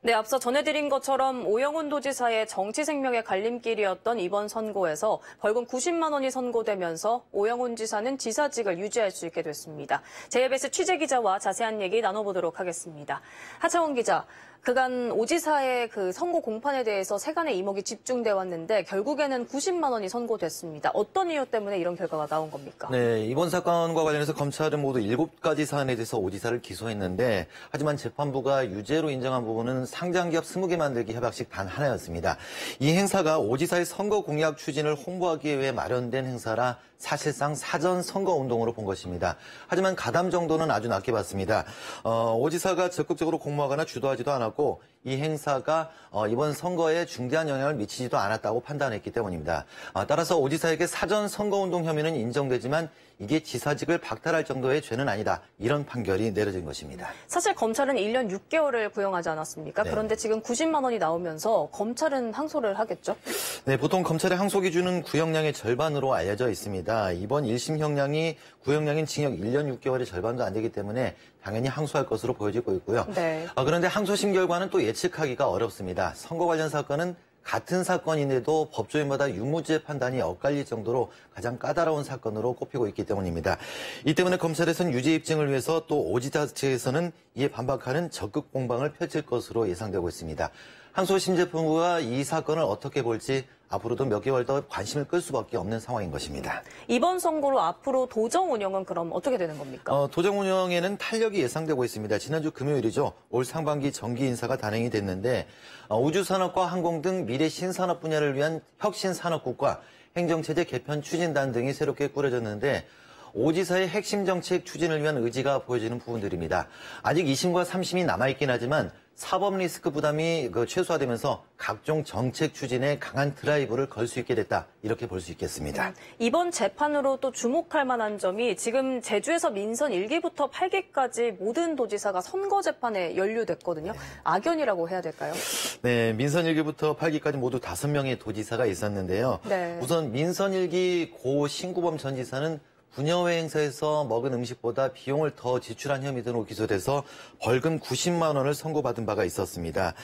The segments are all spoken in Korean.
네, 앞서 전해드린 것처럼 오영훈 도지사의 정치 생명의 갈림길이었던 이번 선고에서 벌금 90만 원이 선고되면서 오영훈 지사는 지사직을 유지할 수 있게 됐습니다. JBS 취재기자와 자세한 얘기 나눠보도록 하겠습니다. 하창원 기자, 그간 오 지사의 그 선고 공판에 대해서 세간의 이목이 집중돼 왔는데 결국에는 90만 원이 선고됐습니다. 어떤 이유 때문에 이런 결과가 나온 겁니까? 네, 이번 사건과 관련해서 검찰은 모두 7가지 사안에 대해서 오 지사를 기소했는데 하지만 재판부가 유죄로 인정한 부분은 상장기업 20개 만들기 협약식 단 하나였습니다. 이 행사가 오 지사의 선거 공약 추진을 홍보하기 위해 마련된 행사라 사실상 사전 선거 운동으로 본 것입니다. 하지만 가담 정도는 아주 낮게 봤습니다. 오 지사가 적극적으로 공모하거나 주도하지도 않았고 이 행사가 이번 선거에 중대한 영향을 미치지도 않았다고 판단했기 때문입니다. 따라서 오 지사에게 사전 선거운동 혐의는 인정되지만 이게 지사직을 박탈할 정도의 죄는 아니다. 이런 판결이 내려진 것입니다. 사실 검찰은 1년 6개월을 구형하지 않았습니까? 네. 그런데 지금 90만 원이 나오면서 검찰은 항소를 하겠죠? 네, 보통 검찰의 항소 기준은 구형량의 절반으로 알려져 있습니다. 이번 1심 형량이 구형량인 징역 1년 6개월의 절반도 안 되기 때문에 당연히 항소할 것으로 보여지고 있고요. 네. 그런데 항소심 결과는 또 예측하기가 어렵습니다. 선거 관련 사건은 같은 사건인데도 법조인마다 유무죄 판단이 엇갈릴 정도로 가장 까다로운 사건으로 꼽히고 있기 때문입니다. 이 때문에 검찰에서는 유죄 입증을 위해서 또 오 지사 측에서는 이에 반박하는 적극 공방을 펼칠 것으로 예상되고 있습니다. 항소심재판부가 이 사건을 어떻게 볼지 앞으로도 몇 개월 더 관심을 끌 수밖에 없는 상황인 것입니다. 이번 선고로 앞으로 도정 운영은 그럼 어떻게 되는 겁니까? 도정 운영에는 탄력이 예상되고 있습니다. 지난주 금요일이죠. 올 상반기 정기 인사가 단행이 됐는데 우주산업과 항공 등 미래 신산업 분야를 위한 혁신산업국과 행정체제 개편 추진단 등이 새롭게 꾸려졌는데 오 지사의 핵심 정책 추진을 위한 의지가 보여지는 부분들입니다. 아직 2심과 3심이 남아있긴 하지만 사법 리스크 부담이 최소화되면서 각종 정책 추진에 강한 드라이브를 걸 수 있게 됐다. 이렇게 볼 수 있겠습니다. 이번 재판으로 또 주목할 만한 점이 지금 제주에서 민선 1기부터 8기까지 모든 도지사가 선거 재판에 연루됐거든요. 네. 악연이라고 해야 될까요? 네, 민선 1기부터 8기까지 모두 5명의 도지사가 있었는데요. 네. 우선 민선 1기 고 신구범 전 지사는 부녀회 행사에서 먹은 음식보다 비용을 더 지출한 혐의 등으로 기소돼서 벌금 90만 원을 선고받은 바가 있었습니다.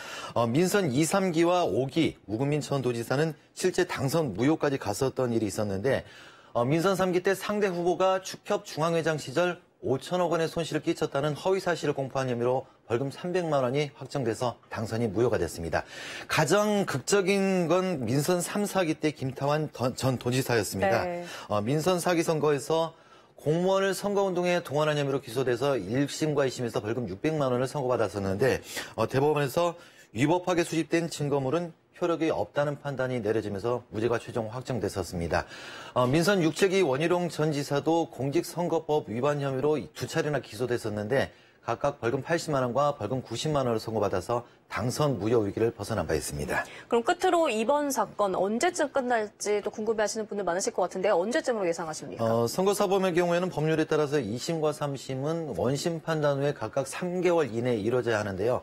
민선 2, 3기와 5기 우금민 전 도지사는 실제 당선 무효까지 갔었던 일이 있었는데 민선 3기 때 상대 후보가 축협 중앙회장 시절 5천억 원의 손실을 끼쳤다는 허위 사실을 공표한 혐의로 벌금 300만 원이 확정돼서 당선이 무효가 됐습니다. 가장 극적인 건 민선 3, 4기 때 김태환 전 도지사였습니다. 네. 민선 4기 선거에서 공무원을 선거운동에 동원한 혐의로 기소돼서 1심과 2심에서 벌금 600만 원을 선고받았었는데 대법원에서 위법하게 수집된 증거물은 효력이 없다는 판단이 내려지면서 무죄가 최종 확정됐었습니다. 민선 6책이 원희룡 전 지사도 공직선거법 위반 혐의로 2차례나 기소됐었는데 각각 벌금 80만 원과 벌금 90만 원을 선고받아서 당선 무효 위기를 벗어난 바 있습니다. 그럼 끝으로 이번 사건 언제쯤 끝날지 또 궁금해하시는 분들 많으실 것 같은데 언제쯤으로 예상하십니까? 선거사범의 경우에는 법률에 따라서 2심과 3심은 원심 판단 후에 각각 3개월 이내에 이루어져야 하는데요.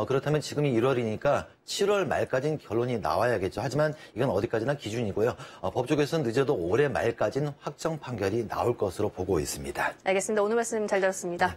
그렇다면 지금이 1월이니까 7월 말까지는 결론이 나와야겠죠. 하지만 이건 어디까지나 기준이고요. 법조계에서는 늦어도 올해 말까지는 확정 판결이 나올 것으로 보고 있습니다. 알겠습니다. 오늘 말씀 잘 들었습니다.